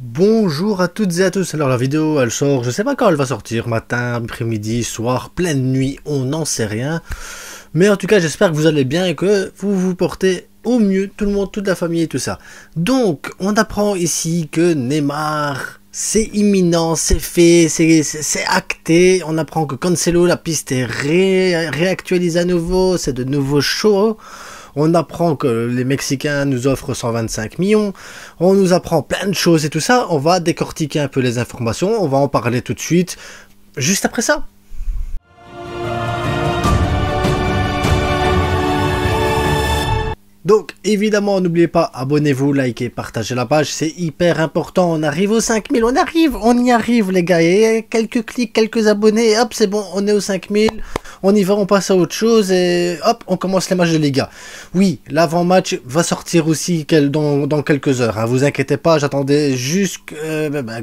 Bonjour à toutes et à tous. Alors la vidéo elle sort, je sais pas quand elle va sortir, matin, après-midi, soir, pleine nuit, on n'en sait rien. Mais en tout cas j'espère que vous allez bien et que vous vous portez au mieux, tout le monde, toute la famille et tout ça. Donc on apprend ici que Neymar, c'est imminent, c'est fait, c'est acté. On apprend que Cancelo, la piste est réactualisée à nouveau, c'est de nouveau chaud. On apprend que les Mexicains nous offrent 125 millions, on nous apprend plein de choses et tout ça, on va décortiquer un peu les informations, on va en parler tout de suite, juste après ça. Donc évidemment n'oubliez pas, abonnez-vous, likez, partagez la page, c'est hyper important, on arrive aux 5000, on y arrive les gars, et quelques clics, quelques abonnés, hop c'est bon, on est aux 5000, on y va, on passe à autre chose et hop, on commence les matchs de Liga. Oui, l'avant-match va sortir aussi dans quelques heures, hein, vous inquiétez pas, j'attendais juste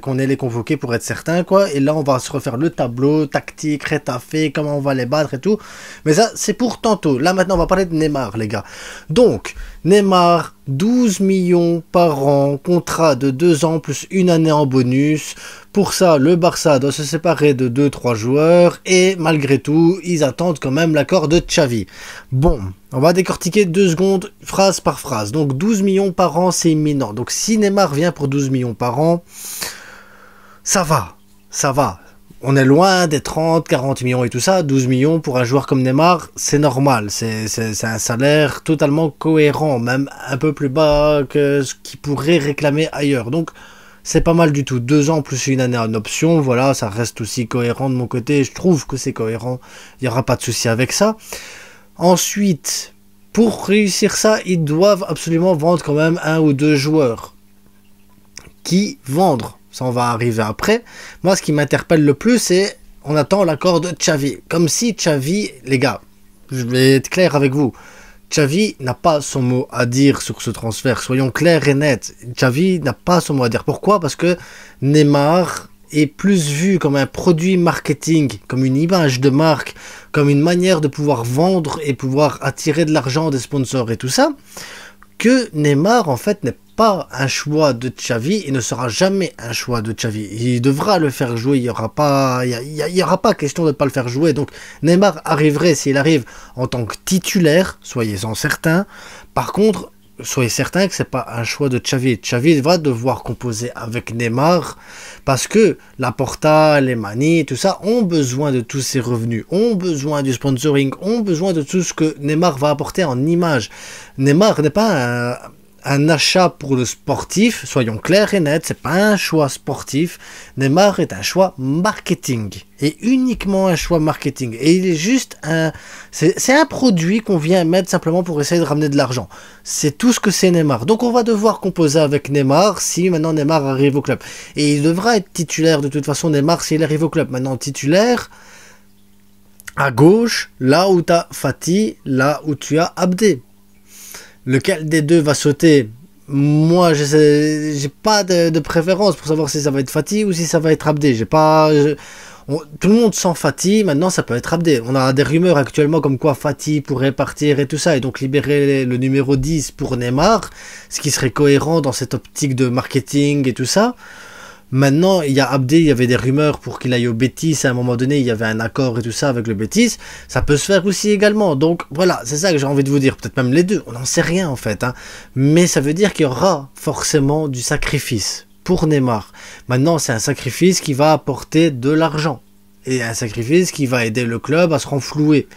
qu'on ait les convoqués pour être certain quoi, et là on va se refaire le tableau, tactique, rétafé, comment on va les battre et tout, mais ça c'est pour tantôt, là maintenant on va parler de Neymar les gars. Donc Neymar, 12 millions par an, contrat de 2 ans plus une année en bonus. Pour ça, le Barça doit se séparer de 2-3 joueurs et malgré tout, ils attendent quand même l'accord de Xavi. Bon, on va décortiquer 2 secondes, phrase par phrase. Donc 12 millions par an, c'est imminent. Donc si Neymar vient pour 12 millions par an, ça va. On est loin des 30, 40 millions et tout ça. 12 millions pour un joueur comme Neymar, c'est normal. C'est un salaire totalement cohérent, même un peu plus bas que ce qu'il pourrait réclamer ailleurs. Donc, c'est pas mal du tout. 2 ans plus une année en option, voilà, ça reste aussi cohérent de mon côté. Je trouve que c'est cohérent. Il n'y aura pas de souci avec ça. Ensuite, pour réussir ça, ils doivent absolument vendre quand même 1 ou 2 joueurs. Qui vendre? Ça on va arriver après. Moi ce qui m'interpelle le plus c'est on attend l'accord de Xavi. Comme si Xavi, les gars, je vais être clair avec vous, Xavi n'a pas son mot à dire sur ce transfert. Soyons clairs et nets. Xavi n'a pas son mot à dire. Pourquoi? Parce que Neymar est plus vu comme un produit marketing, comme une image de marque, comme une manière de pouvoir vendre et pouvoir attirer de l'argent des sponsors et tout ça, que Neymar en fait n'est pas un choix de Xavi, il ne sera jamais un choix de Xavi. Il devra le faire jouer, il n'y aura pas question de ne pas le faire jouer. Donc Neymar arriverait, s'il arrive en tant que titulaire, soyez-en certains. Par contre, soyez certains que c'est pas un choix de Xavi. Xavi va devoir composer avec Neymar parce que Laporta, les Mani, tout ça ont besoin de tous ces revenus, ont besoin du sponsoring, ont besoin de tout ce que Neymar va apporter en image. Neymar n'est pas un achat pour le sportif, soyons clairs et nets, c'est pas un choix sportif. Neymar est un choix marketing et uniquement un choix marketing. Et il est juste c'est un produit qu'on vient mettre simplement pour essayer de ramener de l'argent. C'est tout ce que c'est Neymar. Donc on va devoir composer avec Neymar si maintenant Neymar arrive au club. Et il devra être titulaire de toute façon Neymar s'il arrive au club. Maintenant titulaire à gauche, là où tu as Fati, là où tu as Abdé. Lequel des deux va sauter? Moi, j'ai pas de préférence pour savoir si ça va être Fati ou si ça va être Abdé. Tout le monde sent Fati, maintenant ça peut être Abdé. On a des rumeurs actuellement comme quoi Fati pourrait partir et tout ça, et donc libérer le numéro 10 pour Neymar, ce qui serait cohérent dans cette optique de marketing et tout ça. Maintenant, il y a Abdé, il y avait des rumeurs pour qu'il aille au Betis, à un moment donné, il y avait un accord et tout ça avec le Betis, ça peut se faire aussi également, donc voilà, c'est ça que j'ai envie de vous dire, peut-être même les deux, on n'en sait rien en fait, hein. Mais ça veut dire qu'il y aura forcément du sacrifice pour Neymar. Maintenant, c'est un sacrifice qui va apporter de l'argent, et un sacrifice qui va aider le club à se renflouer,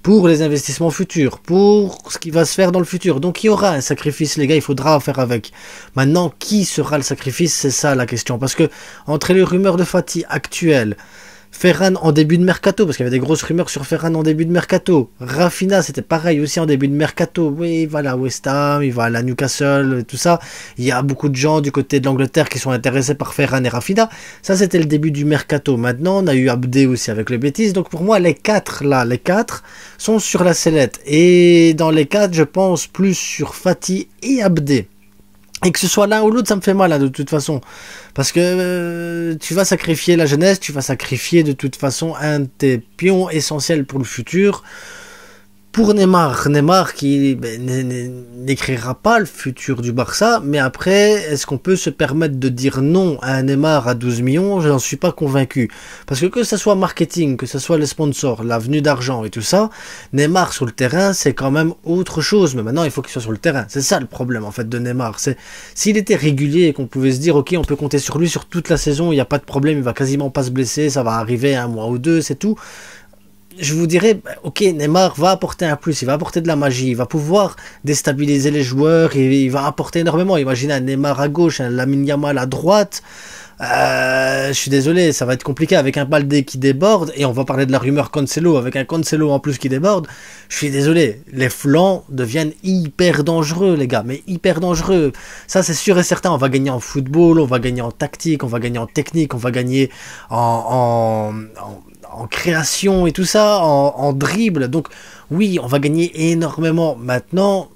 pour les investissements futurs, pour ce qui va se faire dans le futur. Donc il y aura un sacrifice, les gars, il faudra en faire avec. Maintenant, qui sera le sacrifice? C'est ça la question. Parce que, entre les rumeurs de Fati actuelles, Ferran en début de mercato, parce qu'il y avait des grosses rumeurs sur Ferran en début de mercato. Rafinha, c'était pareil aussi en début de mercato. Oui, il va à la West Ham, il va à la Newcastle, tout ça. Il y a beaucoup de gens du côté de l'Angleterre qui sont intéressés par Ferran et Rafinha. Ça, c'était le début du mercato. Maintenant, on a eu Abdé aussi avec le Betis. Donc pour moi, les 4 sont sur la sellette. Et dans les 4, je pense plus sur Fati et Abdé. Et que ce soit l'un ou l'autre, ça me fait mal, hein, de toute façon. Parce que tu vas sacrifier la jeunesse, tu vas sacrifier de toute façon un de tes pions essentiels pour le futur. Pour Neymar, Neymar qui n'écrira pas le futur du Barça, mais après, est-ce qu'on peut se permettre de dire non à un Neymar à 12 millions? Je n'en suis pas convaincu. Parce que ce soit marketing, que ce soit les sponsors, l'avenue d'argent et tout ça, Neymar sur le terrain, c'est quand même autre chose. Mais maintenant, il faut qu'il soit sur le terrain. C'est ça le problème, en fait, de Neymar. C'est s'il était régulier et qu'on pouvait se dire, ok, on peut compter sur lui sur toute la saison, il n'y a pas de problème, il va quasiment pas se blesser, ça va arriver un mois ou deux, c'est tout. Je vous dirais, ok, Neymar va apporter un plus, il va apporter de la magie, il va pouvoir déstabiliser les joueurs, il va apporter énormément. Imaginez un Neymar à gauche, un Lamine Yamal à droite. Je suis désolé, ça va être compliqué avec un Baldé qui déborde, et on va parler de la rumeur Cancelo, avec un Cancelo en plus qui déborde. Je suis désolé, les flancs deviennent hyper dangereux, les gars, mais hyper dangereux. Ça, c'est sûr et certain, on va gagner en football, on va gagner en tactique, on va gagner en technique, on va gagner en création et tout ça, en dribble. Donc oui, on va gagner énormément. Maintenant,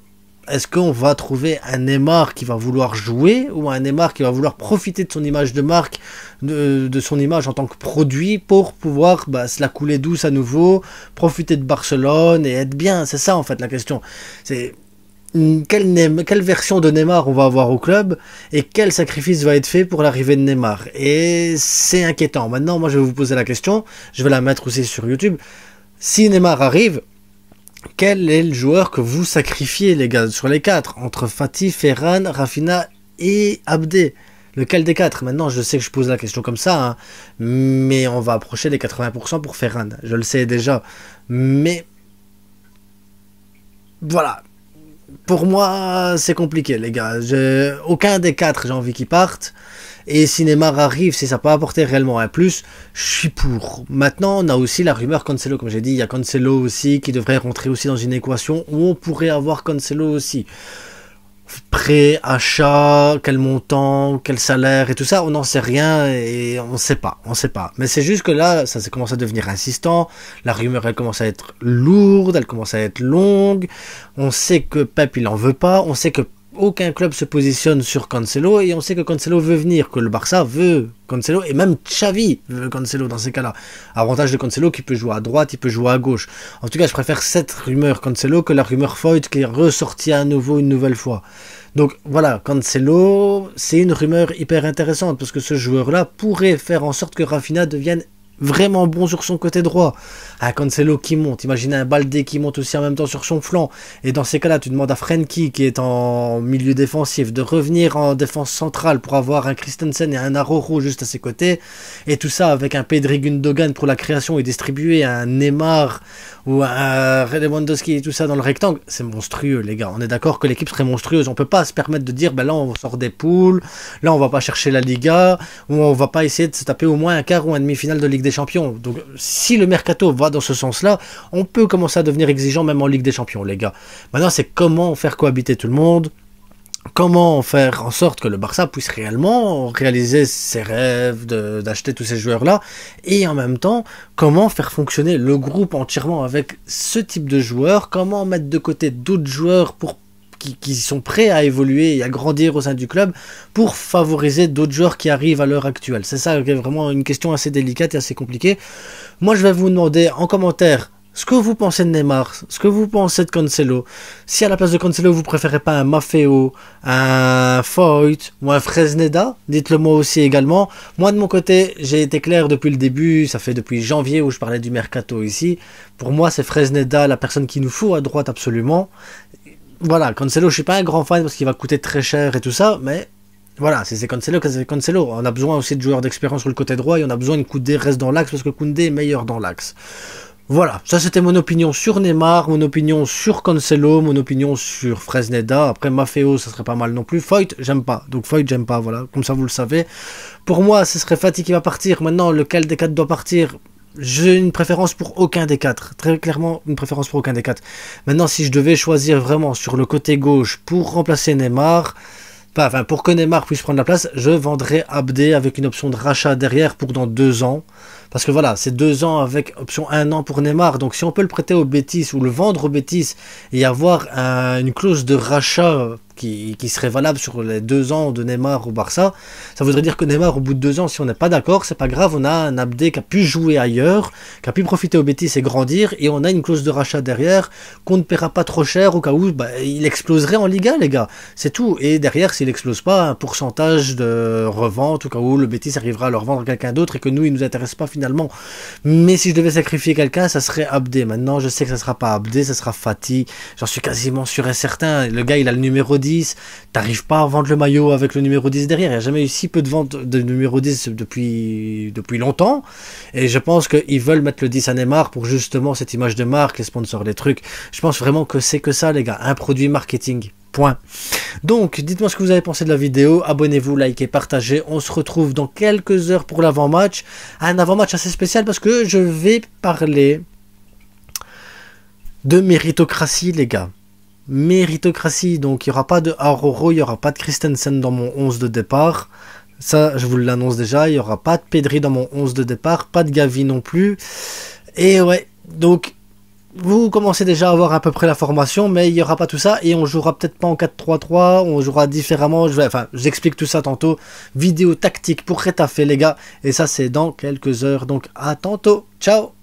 est-ce qu'on va trouver un Neymar qui va vouloir jouer, ou un Neymar qui va vouloir profiter de son image de marque, de son image en tant que produit, pour pouvoir se la couler douce à nouveau, profiter de Barcelone et être bien? C'est ça en fait la question. C'est quelle version de Neymar on va avoir au club, et quel sacrifice va être fait pour l'arrivée de Neymar. Et c'est inquiétant. Maintenant, moi je vais vous poser la question, je vais la mettre aussi sur YouTube. Si Neymar arrive, quel est le joueur que vous sacrifiez, les gars, sur les 4, entre Fati, Ferran, Rafinha et Abdé? Lequel des 4? Maintenant, je sais que je pose la question comme ça, hein, mais on va approcher les 80% pour Ferran, je le sais déjà. Mais voilà. Pour moi, c'est compliqué, les gars. Aucun des 4, j'ai envie qu'ils partent. Et si Neymar arrive, si ça peut apporter réellement un plus, je suis pour. Maintenant, on a aussi la rumeur Cancelo, comme j'ai dit. Il y a Cancelo aussi qui devrait rentrer aussi dans une équation où on pourrait avoir Cancelo aussi. Prêt, achat, quel montant, quel salaire et tout ça, on n'en sait rien et on sait pas. Mais c'est juste que là, ça commence à devenir insistant. La rumeur, elle commence à être lourde, elle commence à être longue. On sait que Pep, il en veut pas. On sait que aucun club se positionne sur Cancelo, et on sait que Cancelo veut venir, que le Barça veut Cancelo, et même Xavi veut Cancelo dans ces cas-là. Avantage de Cancelo qui peut jouer à droite, il peut jouer à gauche. En tout cas, je préfère cette rumeur Cancelo que la rumeur Foyt qui est ressortie à nouveau une nouvelle fois. Donc voilà, Cancelo, c'est une rumeur hyper intéressante, parce que ce joueur-là pourrait faire en sorte que Rafinha devienne vraiment bon sur son côté droit. Un Cancelo qui monte, imaginez un Baldé qui monte aussi en même temps sur son flanc, et dans ces cas-là tu demandes à Frenkie qui est en milieu défensif de revenir en défense centrale pour avoir un Christensen et un Araujo juste à ses côtés, et tout ça avec un Pedri Gundogan pour la création et distribuer un Neymar ou un Lewandowski et tout ça dans le rectangle. C'est monstrueux, les gars. On est d'accord que l'équipe serait monstrueuse. On peut pas se permettre de dire là on sort des poules, là on va pas chercher la Liga, ou on va pas essayer de se taper au moins un quart ou un demi-finale de Ligue des Champions. Donc si le mercato va dans ce sens-là, on peut commencer à devenir exigeant même en Ligue des Champions, les gars. Maintenant, c'est comment faire cohabiter tout le monde, comment faire en sorte que le Barça puisse réellement réaliser ses rêves d'acheter tous ces joueurs-là, et en même temps, comment faire fonctionner le groupe entièrement avec ce type de joueurs, comment mettre de côté d'autres joueurs qui sont prêts à évoluer et à grandir au sein du club pour favoriser d'autres joueurs qui arrivent à l'heure actuelle. C'est ça qui est vraiment une question assez délicate et assez compliquée. Moi, je vais vous demander en commentaire ce que vous pensez de Neymar, ce que vous pensez de Cancelo. Si à la place de Cancelo, vous préférez pas un Maffeo, un Foyt ou un Fresneda, dites-le moi aussi également. Moi, de mon côté, j'ai été clair depuis le début, ça fait depuis janvier où je parlais du mercato ici. Pour moi, c'est Fresneda, la personne qu'il nous faut à droite absolument. Voilà, Cancelo, je suis pas un grand fan parce qu'il va coûter très cher et tout ça, mais voilà, c'est Cancelo, c'est Cancelo. On a besoin aussi de joueurs d'expérience sur le côté droit, et on a besoin que Koundé reste dans l'axe parce que Koundé est meilleur dans l'axe. Voilà, ça c'était mon opinion sur Neymar, mon opinion sur Cancelo, mon opinion sur Fresneda. Après Maffeo, ça serait pas mal non plus. Foyt, j'aime pas. Donc Foyt, j'aime pas, voilà, comme ça vous le savez. Pour moi, ce serait Fati qui va partir. Maintenant, lequel des 4 doit partir? J'ai une préférence pour aucun des 4. Très clairement, une préférence pour aucun des 4. Maintenant, si je devais choisir vraiment sur le côté gauche pour remplacer Neymar, enfin, pour que Neymar puisse prendre la place, je vendrais Abdé avec une option de rachat derrière pour dans 2 ans. Parce que voilà, c'est 2 ans avec option 1 an pour Neymar. Donc si on peut le prêter au Betis ou le vendre au Betis et avoir une clause de rachat qui serait valable sur les 2 ans de Neymar au Barça, ça voudrait dire que Neymar, au bout de 2 ans, si on n'est pas d'accord, c'est pas grave, on a un Abdé qui a pu jouer ailleurs, qui a pu profiter au Betis et grandir, et on a une clause de rachat derrière qu'on ne paiera pas trop cher au cas où il exploserait en Liga, les gars. C'est tout. Et derrière, s'il explose pas, un pourcentage de revente au cas où le Betis arrivera à le revendre à quelqu'un d'autre et que nous, il nous intéresse pas finalement. Mais si je devais sacrifier quelqu'un, ça serait Abdé. Maintenant, je sais que ça sera pas Abdé, ça sera Fati. J'en suis quasiment sûr et certain. Le gars, il a le numéro 10. T'arrives pas à vendre le maillot avec le numéro 10 derrière. Il n'y a jamais eu si peu de ventes de numéro 10 depuis longtemps. Et je pense qu'ils veulent mettre le 10 à Neymar pour justement cette image de marque, les sponsors, les trucs. Je pense vraiment que c'est que ça, les gars. Un produit marketing. Point. Donc, dites-moi ce que vous avez pensé de la vidéo. Abonnez-vous, likez, partagez. On se retrouve dans quelques heures pour l'avant-match. Un avant-match assez spécial parce que je vais parler de méritocratie, les gars. Méritocratie. Donc, il n'y aura pas de Aroro, il n'y aura pas de Christensen dans mon 11 de départ. Ça, je vous l'annonce déjà. Il n'y aura pas de Pedri dans mon 11 de départ. Pas de Gavi non plus. Et ouais, donc... vous commencez déjà à avoir à peu près la formation, mais il n'y aura pas tout ça, et on jouera peut-être pas en 4-3-3, on jouera différemment, j'explique tout ça tantôt, vidéo tactique pour rétaffer les gars, et ça c'est dans quelques heures, donc à tantôt, ciao.